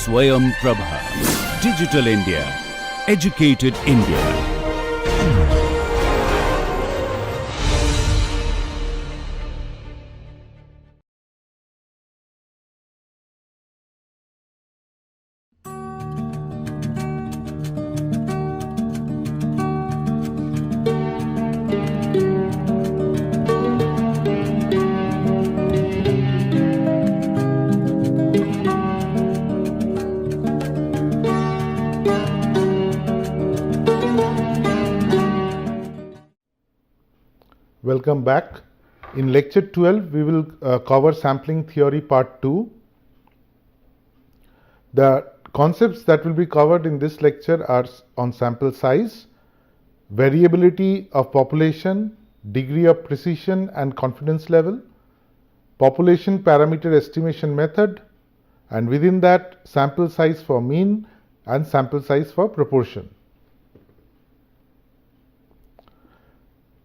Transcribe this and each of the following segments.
Swayam Prabha. Digital India. Educated India. Welcome back. In lecture 12, we will cover sampling theory part 2. The concepts that will be covered in this lecture are on sample size, variability of population, degree of precision and confidence level, population parameter estimation method, and within that sample size for mean and sample size for proportion.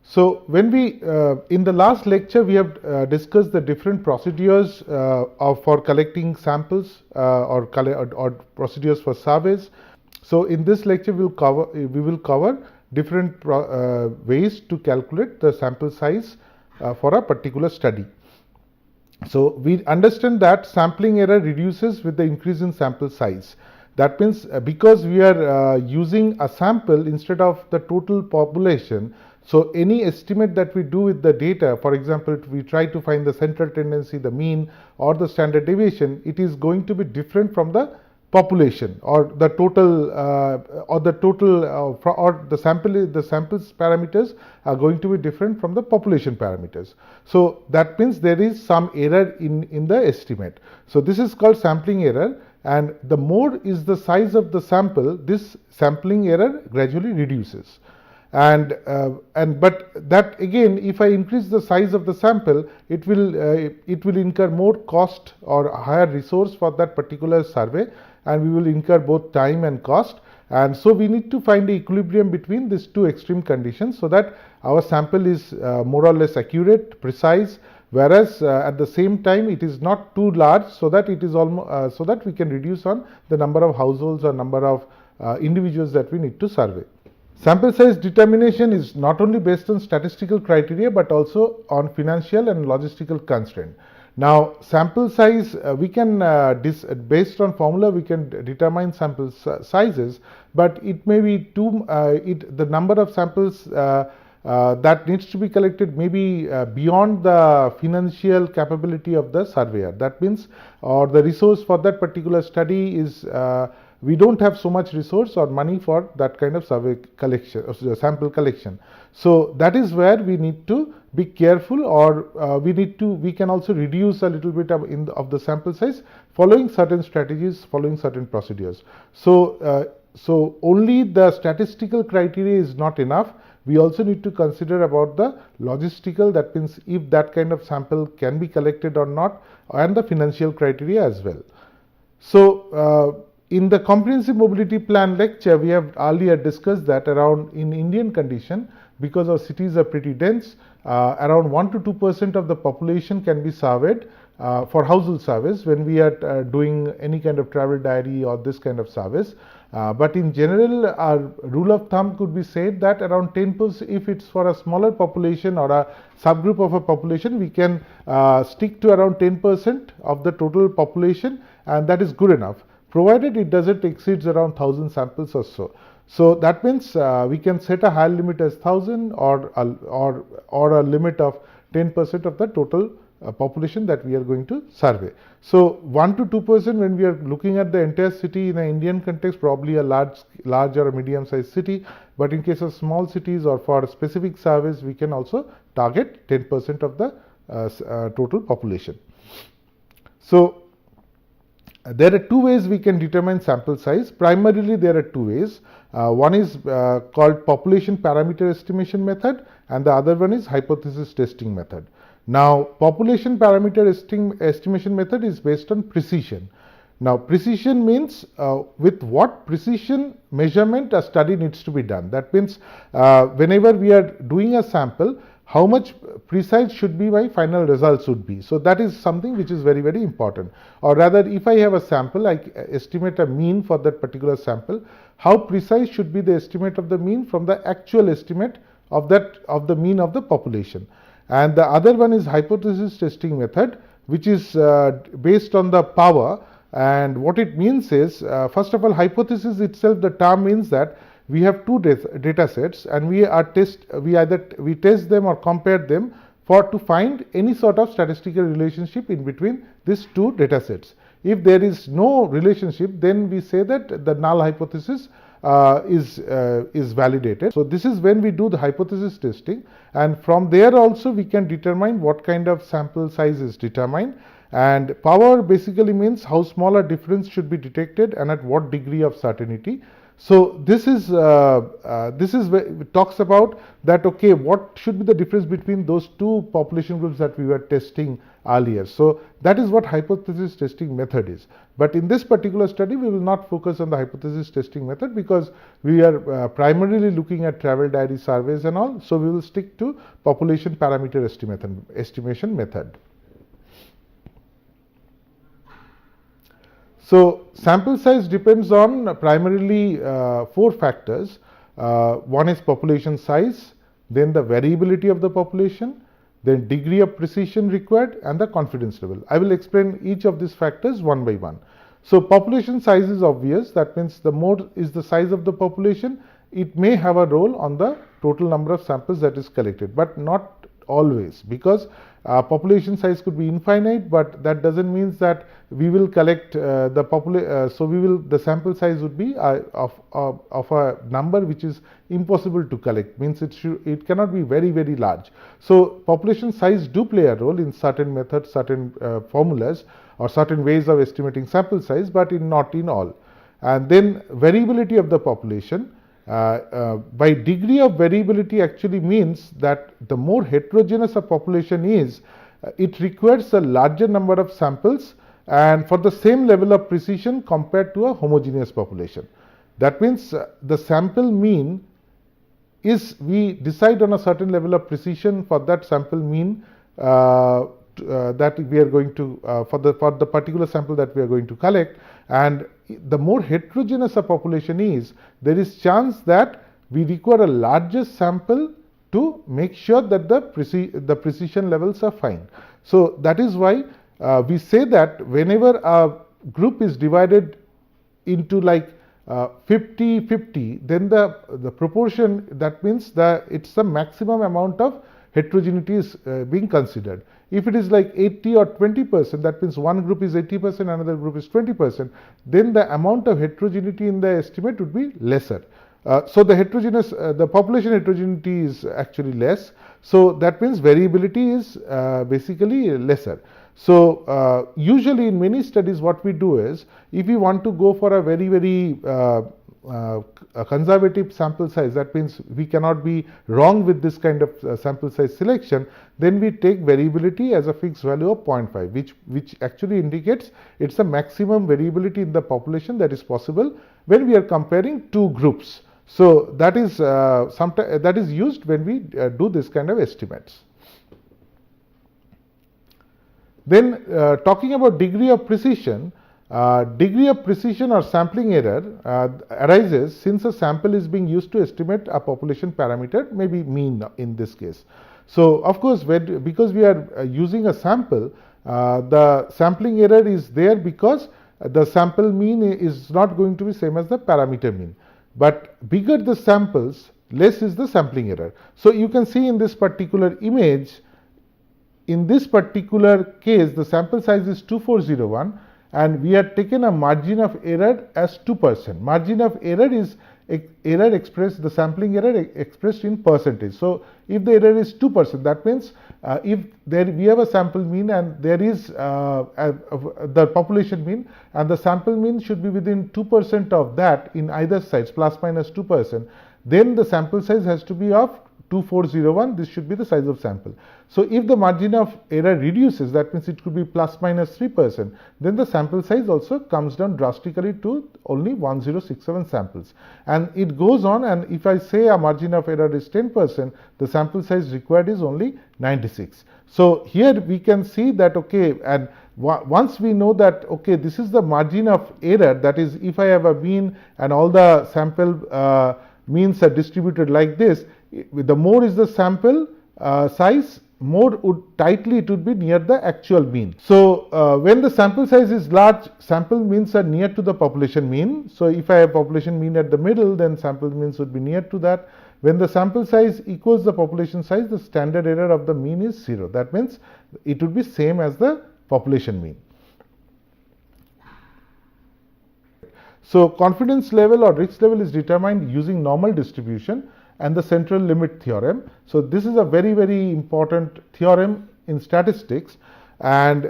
So, when we in the last lecture we have discussed the different procedures for collecting samples or procedures for surveys. So, in this lecture we will cover different ways to calculate the sample size for a particular study. So, we understand that sampling error reduces with the increase in sample size. That means because we are using a sample instead of the total population. So, any estimate that we do with the data, for example, if we try to find the central tendency, the mean or the standard deviation, it is going to be different from the population or the total or the samples parameters are going to be different from the population parameters. So, that means there is some error in the estimate. So, this is called sampling error, and the more is the size of the sample, this sampling error gradually reduces. But that again, if I increase the size of the sample, it will incur more cost or higher resource for that particular survey, and we will incur both time and cost. And so we need to find the equilibrium between these two extreme conditions so that our sample is more or less accurate, precise, whereas at the same time it is not too large, so that it is almost so that we can reduce on the number of households or number of individuals that we need to survey. Sample size determination is not only based on statistical criteria but also on financial and logistical constraint. Now, sample size we can based on formula we can determine sample sizes, but it may be the number of samples that needs to be collected may be beyond the financial capability of the surveyor. That means, or the resource for that particular study is we don't have so much resource or money for that kind of survey collection, sample collection. So, that is where we need to be careful, or we can also reduce a little bit of the sample size following certain strategies, following certain procedures. So, only the statistical criteria is not enough. We also need to consider about the logistical, that means if that kind of sample can be collected or not, and the financial criteria as well. So, in the comprehensive mobility plan lecture, we have earlier discussed that around in Indian condition, because our cities are pretty dense, around 1 to 2% of the population can be surveyed for household surveys when we are doing any kind of travel diary or this kind of service. But in general, our rule of thumb could be said that around 10%, if it's for a smaller population or a subgroup of a population, we can stick to around 10% of the total population, and that is good enough, provided it doesn't exceed around 1000 samples or so. So, that means we can set a higher limit as 1000 or a limit of 10% of the total population that we are going to survey. So, 1 to 2% when we are looking at the entire city in an Indian context, probably a large or a medium sized city, but in case of small cities or for specific surveys, we can also target 10% of the total population. So, there are two ways we can determine sample size. Primarily, there are two ways. One is called population parameter estimation method, and the other one is hypothesis testing method. Now, population parameter estimation method is based on precision. Now, precision means with what precision measurement a study needs to be done. That means whenever we are doing a sample, how much precise should be my final results would be. So that is something which is very, very important. Or rather, if I have a sample, I estimate a mean for that particular sample, how precise should be the estimate of the mean from the actual estimate of the mean of the population. And the other one is hypothesis testing method, which is based on the power. And what it means is, first of all, hypothesis itself, the term means that we have two data sets, and we test them or compare them to find any sort of statistical relationship in between these two data sets. If there is no relationship, then we say that the null hypothesis is validated. So this is when we do the hypothesis testing, and from there also we can determine what kind of sample size is determined. And power basically means how small a difference should be detected and at what degree of certainty. So this is where it talks about that, okay, what should be the difference between those two population groups that we were testing earlier. So that is what hypothesis testing method is. But in this particular study, we will not focus on the hypothesis testing method, because we are primarily looking at travel diary surveys and all. So we will stick to population parameter estimation method. So sample size depends on primarily 4 factors. One is population size, then the variability of the population, then degree of precision required, and the confidence level. I will explain each of these factors one by one. So population size is obvious. That means the more is the size of the population, it may have a role on the total number of samples that is collected, but not always, because population size could be infinite, but that doesn't mean that we will collect the sample size would be of a number which is impossible to collect, means it cannot be very, very large. So population size do play a role in certain methods, certain formulas, or certain ways of estimating sample size, but not in all. And then variability of the population. By degree of variability actually means that the more heterogeneous a population is, it requires a larger number of samples and for the same level of precision compared to a homogeneous population. That means the sample mean is, we decide on a certain level of precision for that sample mean that we are going to for the particular sample that we are going to collect. And the more heterogeneous a population is, there is chance that we require a larger sample to make sure that the precision levels are fine. So that is why we say that whenever a group is divided into like 50-50, then the proportion, that means that it's the maximum amount of heterogeneity is being considered. If it is like 80 or 20%, that means one group is 80%, another group is 20%, then the amount of heterogeneity in the estimate would be lesser. So the population heterogeneity is actually less. So that means variability is basically lesser. So usually in many studies what we do is, if we want to go for a very, very a conservative sample size, that means we cannot be wrong with this kind of sample size selection, then we take variability as a fixed value of 0.5, which actually indicates it's a maximum variability in the population that is possible when we are comparing two groups. So that is that is used when we do this kind of estimates. Then talking about degree of precision. Degree of precision or sampling error arises since a sample is being used to estimate a population parameter, maybe mean in this case. So of course, because we are using a sample, the sampling error is there because the sample mean is not going to be same as the parameter mean. But bigger the samples, less is the sampling error. So you can see in this particular image, in this particular case, the sample size is 2401. And we have taken a margin of error as 2%. Margin of error is error expressed, the sampling error expressed in percentage. So if the error is 2%, that means if we have a sample mean and there is the population mean, and the sample mean should be within 2% of that in either sides, plus minus 2%, then the sample size has to be of 2401, this should be the size of sample. So if the margin of error reduces, that means it could be plus minus 3%, then the sample size also comes down drastically to only 1067 samples. And it goes on, and if I say a margin of error is 10%, the sample size required is only 96. So here we can see that, okay, and once we know that, okay, this is the margin of error, that is, if I have a mean and all the sample means are distributed like this, the more is the sample size, more tightly it would be near the actual mean. So when the sample size is large, sample means are near to the population mean. So if I have population mean at the middle, then sample means would be near to that. When the sample size equals the population size, the standard error of the mean is 0. That means it would be same as the population mean. So confidence level or risk level is determined using normal distribution and the central limit theorem. So this is a very, very important theorem in statistics, and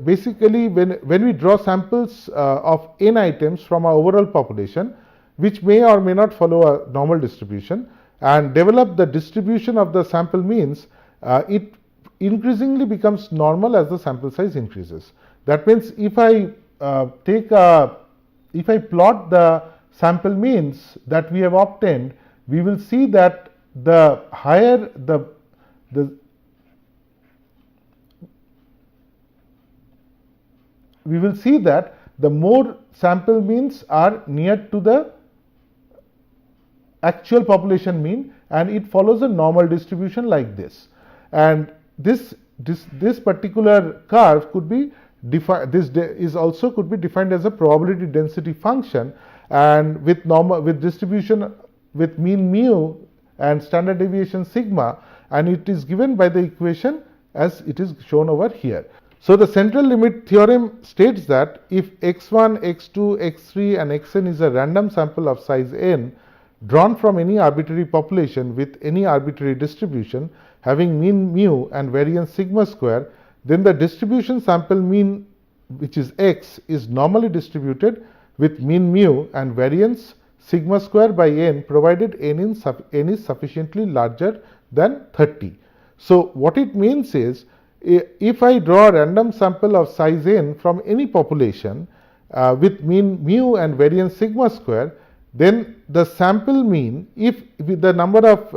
basically when we draw samples of n items from our overall population, which may or may not follow a normal distribution, and develop the distribution of the sample means, it increasingly becomes normal as the sample size increases. That means if I plot the sample means that we have obtained, we will see that the higher we will see that the more sample means are near to the actual population mean, and it follows a normal distribution like this. And this particular curve could be defined. This is also could be defined as a probability density function, and with distribution with mean mu and standard deviation sigma, and it is given by the equation as it is shown over here. So the central limit theorem states that if x1, x2, x3 and xn is a random sample of size n drawn from any arbitrary population with any arbitrary distribution having mean mu and variance sigma square, then the distribution sample mean, which is x, is normally distributed with mean mu and variance sigma square by n, provided n is sufficiently larger than 30. So what it means is, if I draw a random sample of size n from any population with mean mu and variance sigma square, then the sample mean, if the number of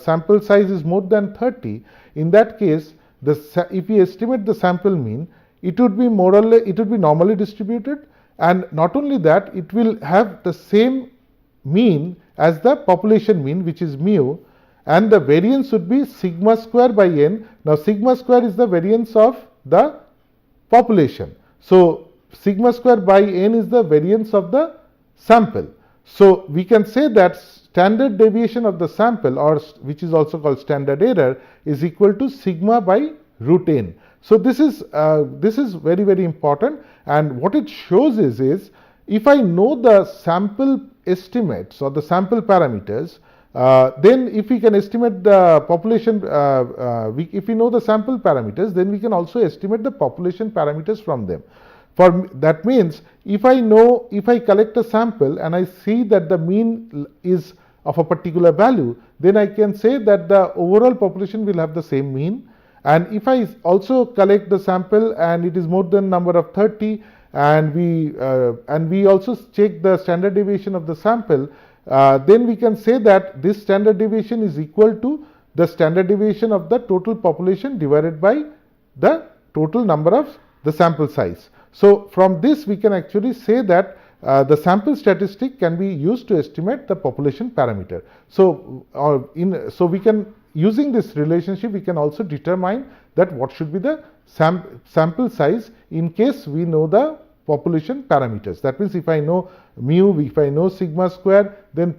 sample size is more than 30, in that case, if we estimate the sample mean, it would be more or less, it would be normally distributed, and not only that, it will have the same mean as the population mean, which is mu, and the variance would be sigma square by n. Now sigma square is the variance of the population. So sigma square by n is the variance of the sample. So we can say that standard deviation of the sample, or which is also called standard error, is equal to sigma by root n. So this is very, very important, and what it shows is if I know the sample estimates or the sample parameters, then if we can estimate the population, if we know the sample parameters, then we can also estimate the population parameters from them. That means if I collect a sample and I see that the mean is of a particular value, then I can say that the overall population will have the same mean. And if I also collect the sample and it is more than number of 30, and we also check the standard deviation of the sample, then we can say that this standard deviation is equal to the standard deviation of the total population divided by the total number of the sample size. So from this we can actually say that the sample statistic can be used to estimate the population parameter. So we can, using this relationship, we can also determine that what should be the sample size in case we know the population parameters. That means if I know mu, if I know sigma square, then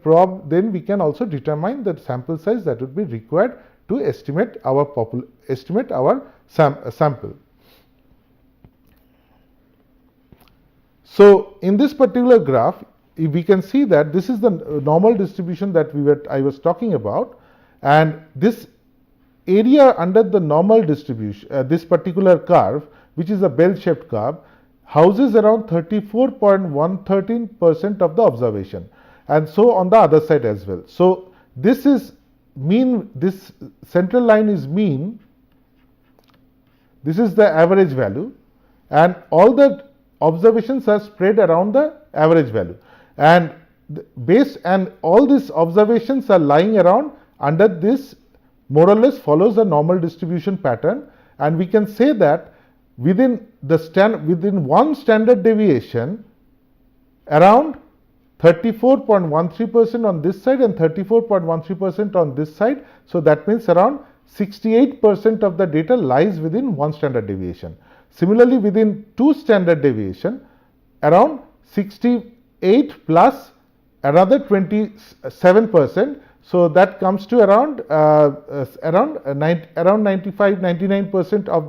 we can also determine the sample size that would be required to estimate our sample. So in this particular graph, we can see that this is the normal distribution that I was talking about, and this area under the normal distribution, this particular curve, which is a bell-shaped curve, houses around 34.113% of the observation, and so on the other side as well. So this is mean, this central line is mean, this is the average value, and all the observations are spread around the average value, and and all these observations are lying around under this, more or less follows a normal distribution pattern, and we can say that within one standard deviation, around 34.13% on this side and 34.13% on this side. So that means around 68% of the data lies within one standard deviation. Similarly, within two standard deviation, around 68 plus another 27%. So that comes to around 99% of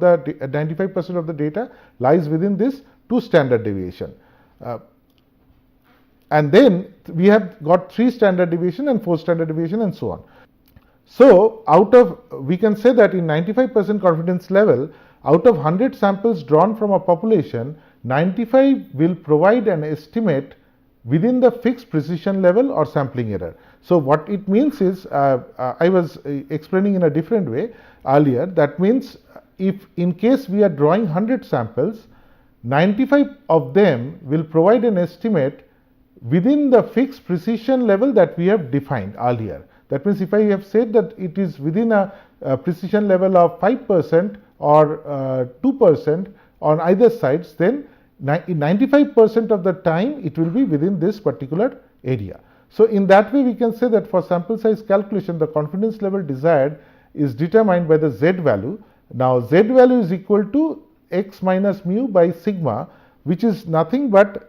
the data lies within this two standard deviation. And then we have got 3 standard deviation and 4 standard deviation and so on. So we can say that in 95% confidence level, out of 100 samples drawn from a population, 95 will provide an estimate within the fixed precision level or sampling error. So what it means is, I was explaining in a different way earlier. That means if in case we are drawing 100 samples, 95 of them will provide an estimate within the fixed precision level that we have defined earlier. That means if I have said that it is within a precision level of 5% or 2% on either sides, then 95% of the time it will be within this particular area. So in that way we can say that for sample size calculation, the confidence level desired is determined by the z value. Now z value is equal to x minus mu by sigma, which is nothing but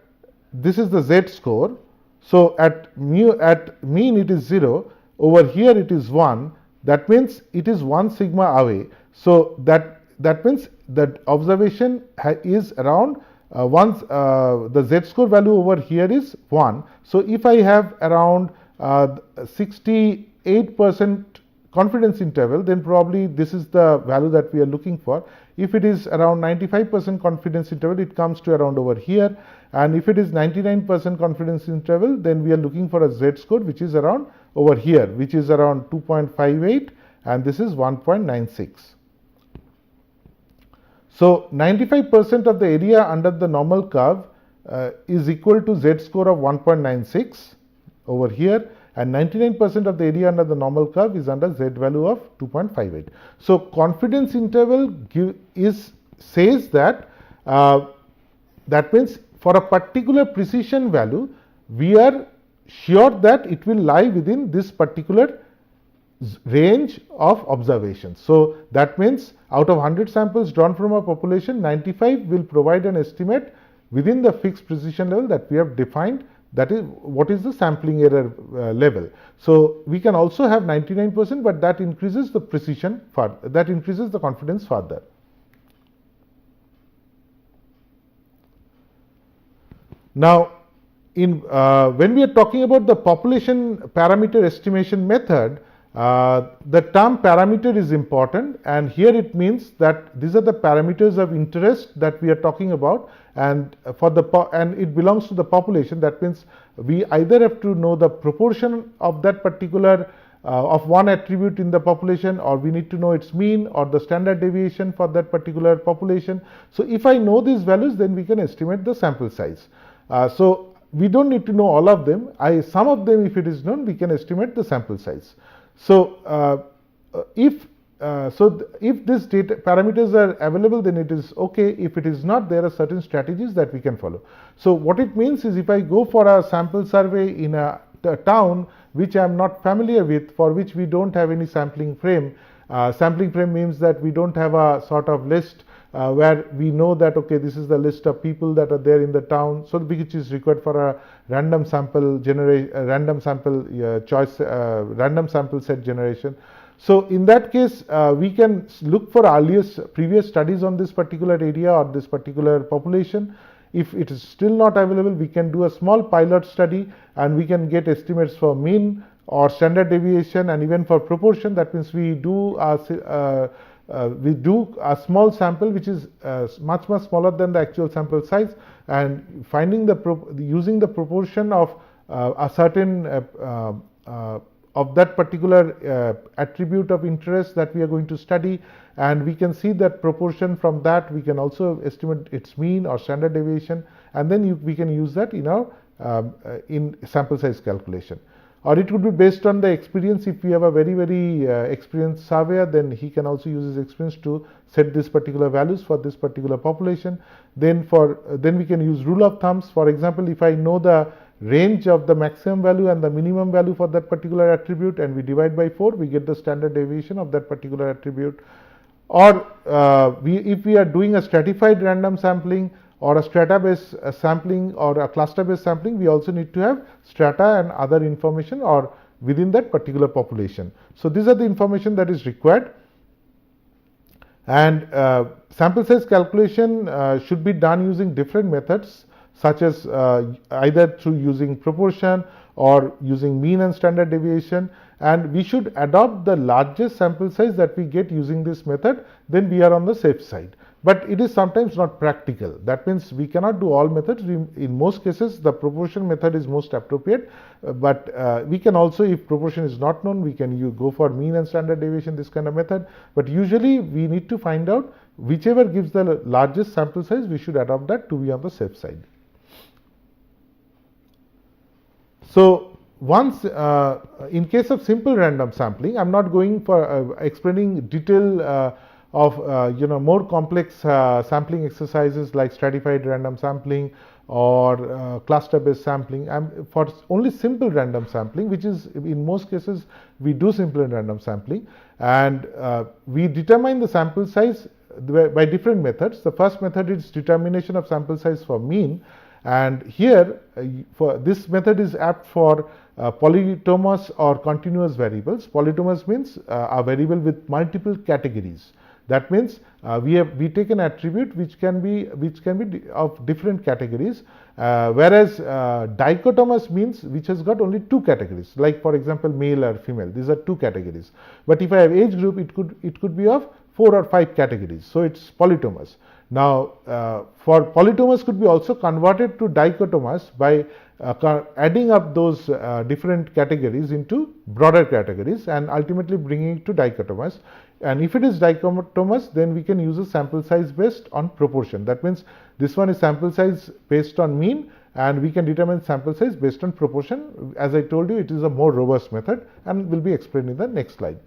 this is the z score. So at mean it is 0, over here it is 1, that means it is 1 sigma away. So that means that observation is around the z score value over here is 1. So if I have around 68% confidence interval, then probably this is the value that we are looking for. If it is around 95% confidence interval, it comes to around over here, and if it is 99% confidence interval, then we are looking for a z score which is around over here, which is around 2.58, and this is 1.96. So 95% of the area under the normal curve is equal to z score of 1.96 over here, and 99% of the area under the normal curve is under z value of 2.58. So confidence interval says that that means for a particular precision value, we are sure that it will lie within this particular range of observations. So that means out of 100 samples drawn from a population, 95 will provide an estimate within the fixed precision level that we have defined, that is what is the sampling error level. So we can also have 99%, but that increases the precision further, that increases the confidence further. Now when we are talking about the population parameter estimation method, the term parameter is important, and here it means that these are the parameters of interest that we are talking about, and it belongs to the population. That means we either have to know the proportion of that particular of one attribute in the population, or we need to know its mean or the standard deviation for that particular population. So if I know these values, then we can estimate the sample size. So we don't need to know all of them. Some of them, if it is known, we can estimate the sample size. So if these data parameters are available, then it is okay. If it is not, there are certain strategies that we can follow. So what it means is, if I go for a sample survey in a town which I am not familiar with, for which we don't have any sampling frame. Sampling frame means that we don't have a sort of list where we know that okay, this is the list of people that are there in the town, so which is required for a random sample random sample set generation. So in that case, we can look for previous studies on this particular area or this particular population. If it is still not available, we can do a small pilot study and we can get estimates for mean or standard deviation and even for proportion. That means we do a small sample which is much smaller than the actual sample size, and finding using the proportion of a certain of that particular attribute of interest that we are going to study, and we can see that proportion. From that we can also estimate its mean or standard deviation, and then we can use that in our in sample size calculation. Or it could be based on the experience. If we have a very experienced surveyor, then he can also use his experience to set this particular values for this particular population. Then we can use rule of thumbs. For example, if I know the range of the maximum value and the minimum value for that particular attribute, and we divide by 4, we get the standard deviation of that particular attribute. Or if we are doing a stratified random sampling, or a strata-based sampling, or a cluster-based sampling, we also need to have strata and other information or within that particular population. So these are the information that is required. And sample size calculation should be done using different methods, such as either through using proportion or using mean and standard deviation, and we should adopt the largest sample size that we get using this method. Then we are on the safe side. But it is sometimes not practical. That means we cannot do all methods. In most cases, the proportion method is most appropriate. But we can also, if proportion is not known, we can go for mean and standard deviation, this kind of method. But usually we need to find out whichever gives the largest sample size, we should adopt that to be on the safe side. So once in case of simple random sampling, I'm not going for explaining detail of more complex sampling exercises like stratified random sampling or cluster based sampling. For only simple random sampling, which is in most cases we do simple random sampling, and we determine the sample size by different methods. The first method is determination of sample size for mean, and here for this method is apt for polytomous or continuous variables. Polytomous means a variable with multiple categories. That means we take an attribute which can be of different categories, whereas dichotomous means which has got only 2 categories, like for example male or female. These are 2 categories. But if I have age group, it could be of 4 or 5 categories. So it's polytomous. Now for polytomous could be also converted to dichotomous by adding up those different categories into broader categories and ultimately bringing it to dichotomous. And if it is dichotomous, then we can use a sample size based on proportion. That means this one is sample size based on mean, and we can determine sample size based on proportion. As I told you, it is a more robust method and will be explained in the next slide.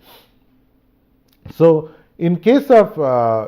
So in case of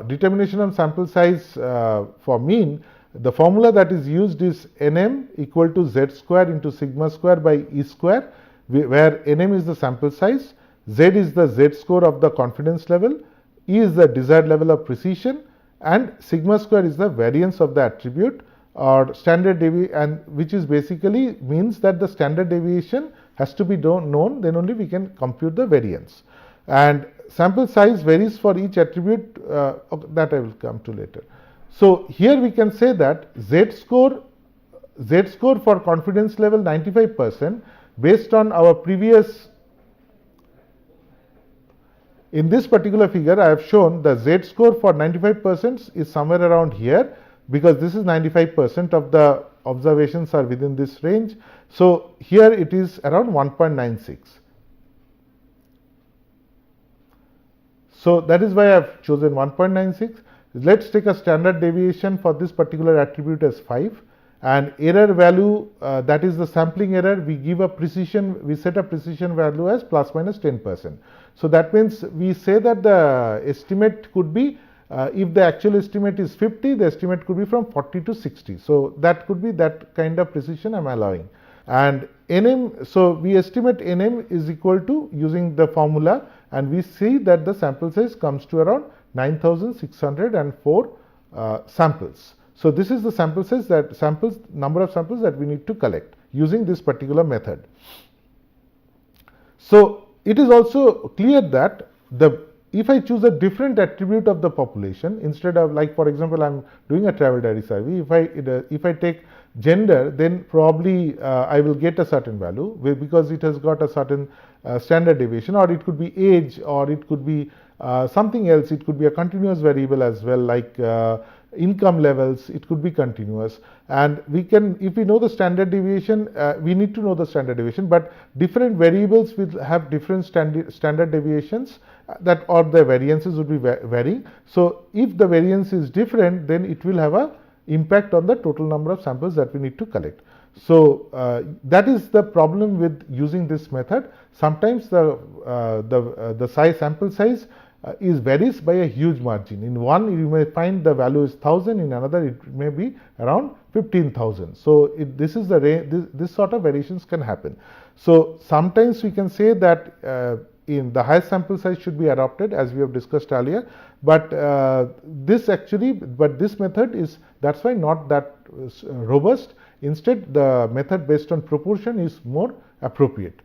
determination of sample size for mean, the formula that is used is Nm equal to z square into sigma square by E square, where Nm is the sample size, Z is the z-score of the confidence level, E is the desired level of precision, and sigma square is the variance of the attribute or standard deviation, and which is basically means that the standard deviation has to be known, then only we can compute the variance. And sample size varies for each attribute, that I will come to later. So here we can say that z-score for confidence level 95% based on our previous. In this particular figure, I have shown the z-score for 95% is somewhere around here, because this is 95% of the observations are within this range. So here it is around 1.96. So that is why I have chosen 1.96. Let's take a standard deviation for this particular attribute as 5, and error value, that is the sampling error, we set a precision value as plus minus 10%. So that means we say that the estimate could be, if the actual estimate is 50, the estimate could be from 40 to 60. So that could be that kind of precision I am allowing. And Nm, so we estimate Nm is equal to, using the formula, and we see that the sample size comes to around 9,604 samples. So this is the sample size, number of samples that we need to collect using this particular method. So it is also clear that if I choose a different attribute of the population, instead of, like for example, I am doing a travel diary survey, if I take gender, then probably I will get a certain value because it has got a certain standard deviation, or it could be age, or it could be something else. It could be a continuous variable as well, like income levels, it could be continuous. And we can, if we know the standard deviation, we need to know the standard deviation, but different variables will have different standard deviations that, or the variances would be varying. So if the variance is different, then it will have a impact on the total number of samples that we need to collect. So that is the problem with using this method. Sometimes the sample size is varies by a huge margin. In one you may find the value is 1000, in another it may be around 15,000. So this is the this sort of variations can happen. So sometimes we can say that in the highest sample size should be adopted, as we have discussed earlier, but this method is, that's why, not that robust. Instead, the method based on proportion is more appropriate.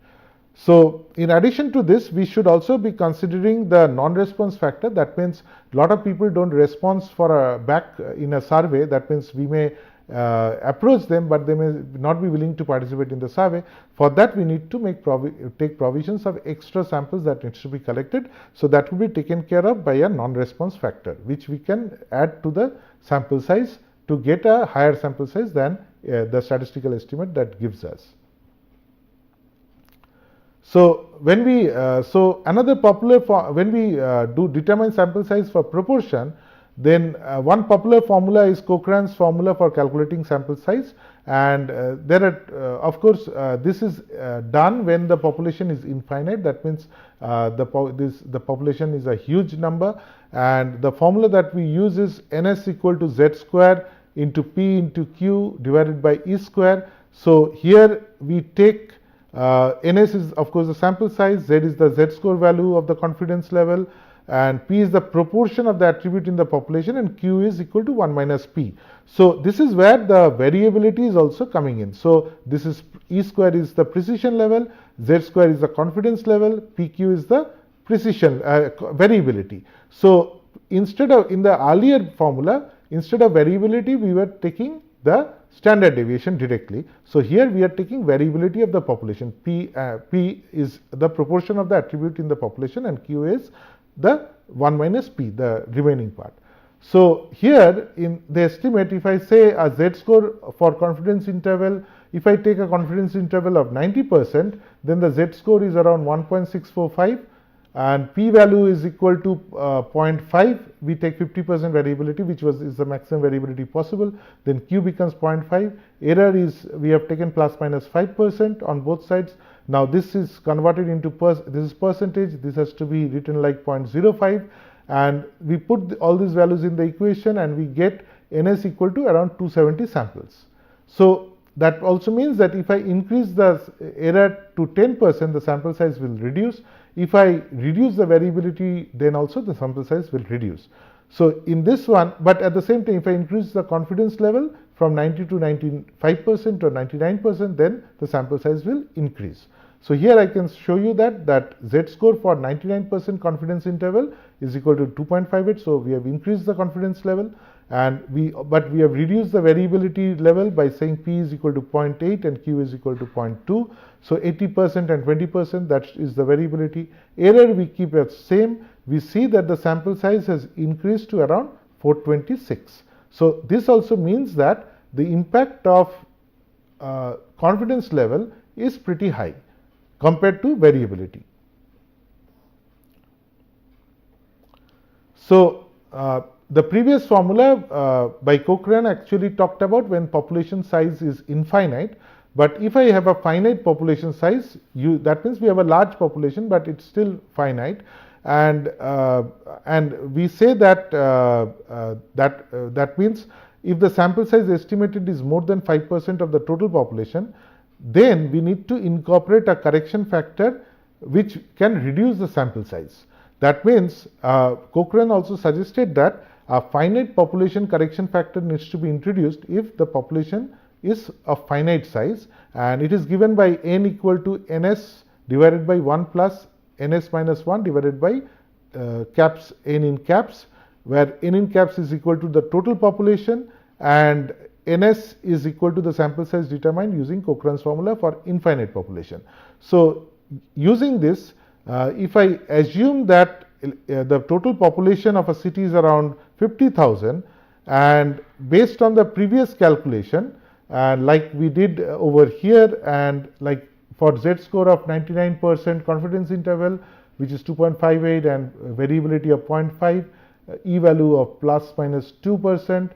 So in addition to this, we should also be considering the non-response factor. That means a lot of people don't respond for back in a survey. That means we may approach them, but they may not be willing to participate in the survey. For that, we need to take provisions of extra samples that needs to be collected. So that will be taken care of by a non-response factor, which we can add to the sample size to get a higher sample size than the statistical estimate that gives us. So when we another popular when we do determine sample size for proportion, then one popular formula is Cochrane's formula for calculating sample size, and there are of course this is done when the population is infinite. That means the population is a huge number, and the formula that we use is ns equal to z square into p into q divided by e square. So here we take ns is of course the sample size, z is the z-score value of the confidence level, and p is the proportion of the attribute in the population, and q is equal to 1 minus p. So this is where the variability is also coming in. So this is e square is the precision level, z square is the confidence level, pq is the precision variability. So instead of, in the earlier formula, instead of variability, we were taking the standard deviation directly. So here we are taking variability of the population. P is the proportion of the attribute in the population, and Q is the 1 minus P, the remaining part. So here in the estimate, if I say a z-score for confidence interval, if I take a confidence interval of 90%, then the z-score is around 1.645, and p-value is equal to 0.5. We take 50% variability, which is the maximum variability possible. Then q becomes 0.5. Error is, we have taken plus minus 5% on both sides. Now this is converted into this is percentage. This has to be written like 0.05, and we put all these values in the equation, and we get ns equal to around 270 samples. So that also means that if I increase the error to 10%, the sample size will reduce. If I reduce the variability, then also the sample size will reduce. So in this one, but at the same time, if I increase the confidence level from 90 to 95% or 99%, then the sample size will increase. So here I can show you that z-score for 99% confidence interval is equal to 2.58. So we have increased the confidence level, and we have reduced the variability level by saying p is equal to 0.8 and q is equal to 0.2. So 80% and 20%, that is the variability. Error we keep as same. We see that the sample size has increased to around 426. So this also means that the impact of confidence level is pretty high compared to variability. So the previous formula by Cochrane actually talked about when population size is infinite. But if I have a finite population size, that means we have a large population, but it's still finite, and we say that that means if the sample size estimated is more than 5% of the total population, then we need to incorporate a correction factor which can reduce the sample size. That means Cochrane also suggested that a finite population correction factor needs to be introduced if the population is of finite size, and it is given by n equal to ns divided by 1 plus ns minus 1 divided by caps n in caps, where n in caps is equal to the total population and ns is equal to the sample size determined using Cochrane's formula for infinite population. So using this, if I assume that the total population of a city is around 50,000, and based on the previous calculation, like we did over here, and like for Z score of 99% confidence interval, which is 2.58, and variability of 0.5, E value of plus minus 2%,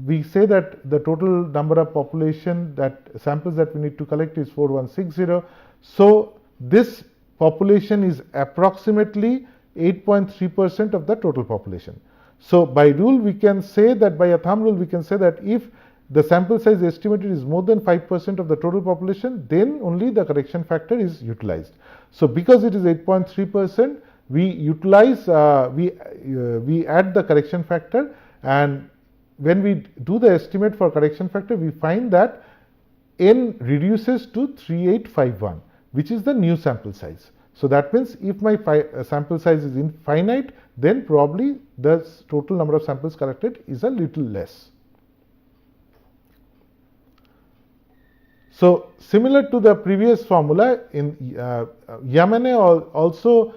we say that the total number of population that samples that we need to collect is 4160. So this population is approximately 8.3% of the total population. So by rule we can say that, by a thumb rule we can say that if the sample size estimated is more than 5% of the total population, then only the correction factor is utilized. So because it is 8.3%, we utilize, we add the correction factor, and when we do the estimate for correction factor, we find that n reduces to 3851, which is the new sample size. So that means if my sample size is infinite, then probably the total number of samples collected is a little less. So similar to the previous formula, in Yamane also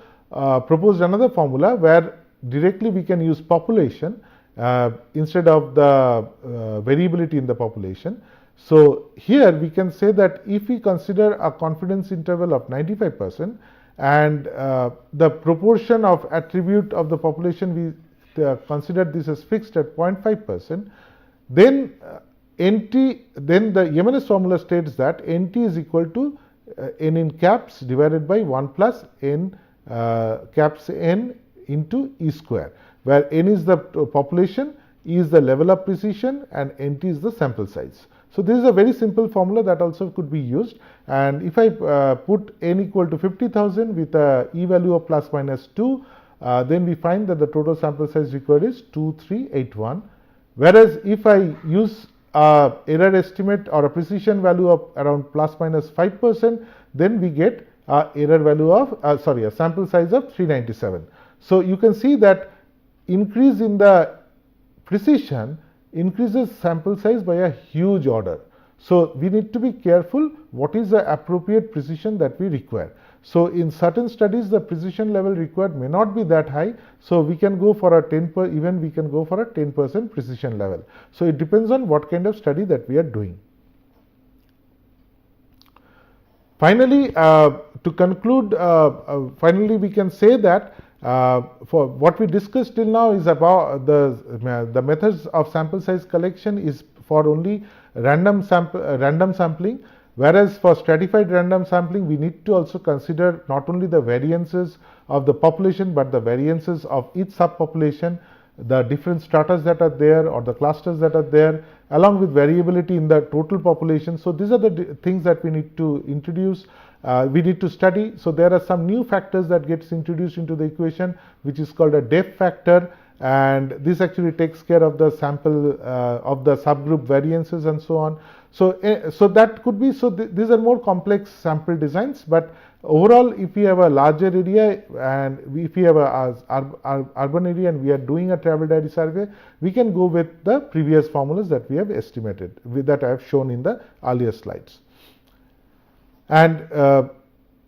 proposed another formula where directly we can use population instead of the variability in the population. So here we can say that if we consider a confidence interval of 95% and the proportion of attribute of the population, we consider this as fixed at 0.5%, then then the Yemenes formula states that NT is equal to n in caps divided by 1 plus n caps n into E square, where n is the population, E is the level of precision, and NT is the sample size. So this is a very simple formula that also could be used, and if I put n equal to 50,000 with a E value of plus minus 2, then we find that the total sample size required is 2381. Whereas if I use error estimate or a precision value of around plus minus 5%, then we get error value of a sample size of 397. So you can see that increase in the precision increases sample size by a huge order. So we need to be careful what is the appropriate precision that we require. So in certain studies the precision level required may not be that high, so we can go for a 10% precision level. So it depends on what kind of study that we are doing. Finally, to conclude, we can say that for what we discussed till now is about the methods of sample size collection is for only random sampling, whereas for stratified random sampling we need to also consider not only the variances of the population but the variances of each subpopulation, the different stratas that are there or the clusters that are there, along with variability in the total population. So these are the things that we need to introduce, we need to study. So there are some new factors that gets introduced into the equation, which is called a depth factor, and this actually takes care of the sample of the subgroup variances and so on. So that could be, these are more complex sample designs, but overall if we have a larger area and if we have a urban area and we are doing a travel diary survey, we can go with the previous formulas that we have estimated, that I have shown in the earlier slides. And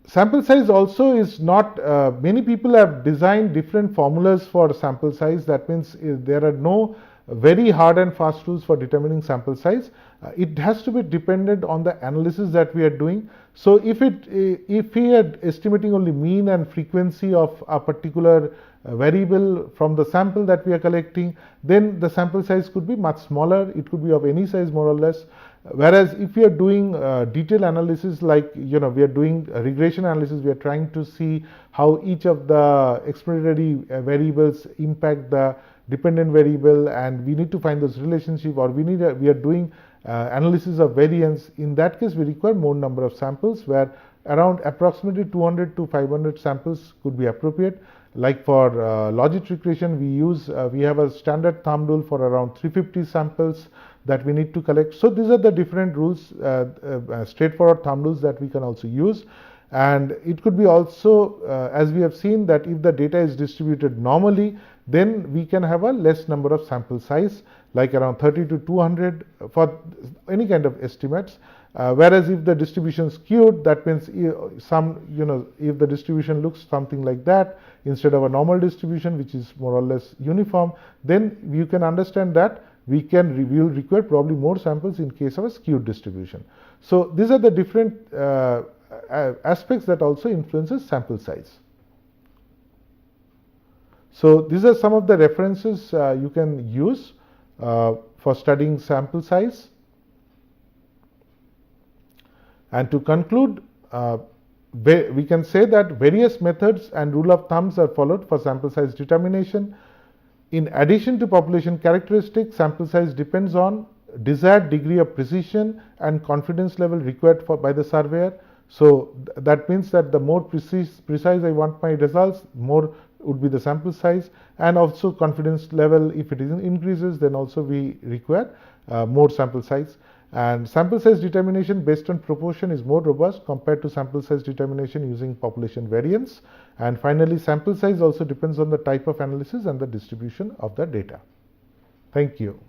sample size also is not, many people have designed different formulas for sample size. That means there are no very hard and fast rules for determining sample size. It has to be dependent on the analysis that we are doing. So if we are estimating only mean and frequency of a particular variable from the sample that we are collecting, then the sample size could be much smaller. It could be of any size more or less. Whereas if we are doing detailed analysis, like we are doing regression analysis, we are trying to see how each of the exploratory variables impact the dependent variable, and we need to find those relationship, or we are doing analysis of variance. In that case we require more number of samples, where around approximately 200 to 500 samples could be appropriate. Like for logit regression, we have a standard thumb rule for around 350 samples that we need to collect. So these are the different rules, straightforward thumb rules that we can also use. And it could be also, as we have seen, that if the data is distributed normally, then we can have a less number of sample size, like around 30 to 200 for any kind of estimates. Whereas if the distribution is skewed, that means if the distribution looks something like that instead of a normal distribution which is more or less uniform, then you can understand that we will require probably more samples in case of a skewed distribution. So these are the different aspects that also influences sample size. So these are some of the references you can use for studying sample size. And to conclude, we can say that various methods and rule of thumbs are followed for sample size determination. In addition to population characteristics, sample size depends on desired degree of precision and confidence level required by the surveyor. So that means that the more precise I want my results, more would be the sample size, and also confidence level, if it increases, then also we require more sample size. And sample size determination based on proportion is more robust compared to sample size determination using population variance. And finally, sample size also depends on the type of analysis and the distribution of the data. Thank you.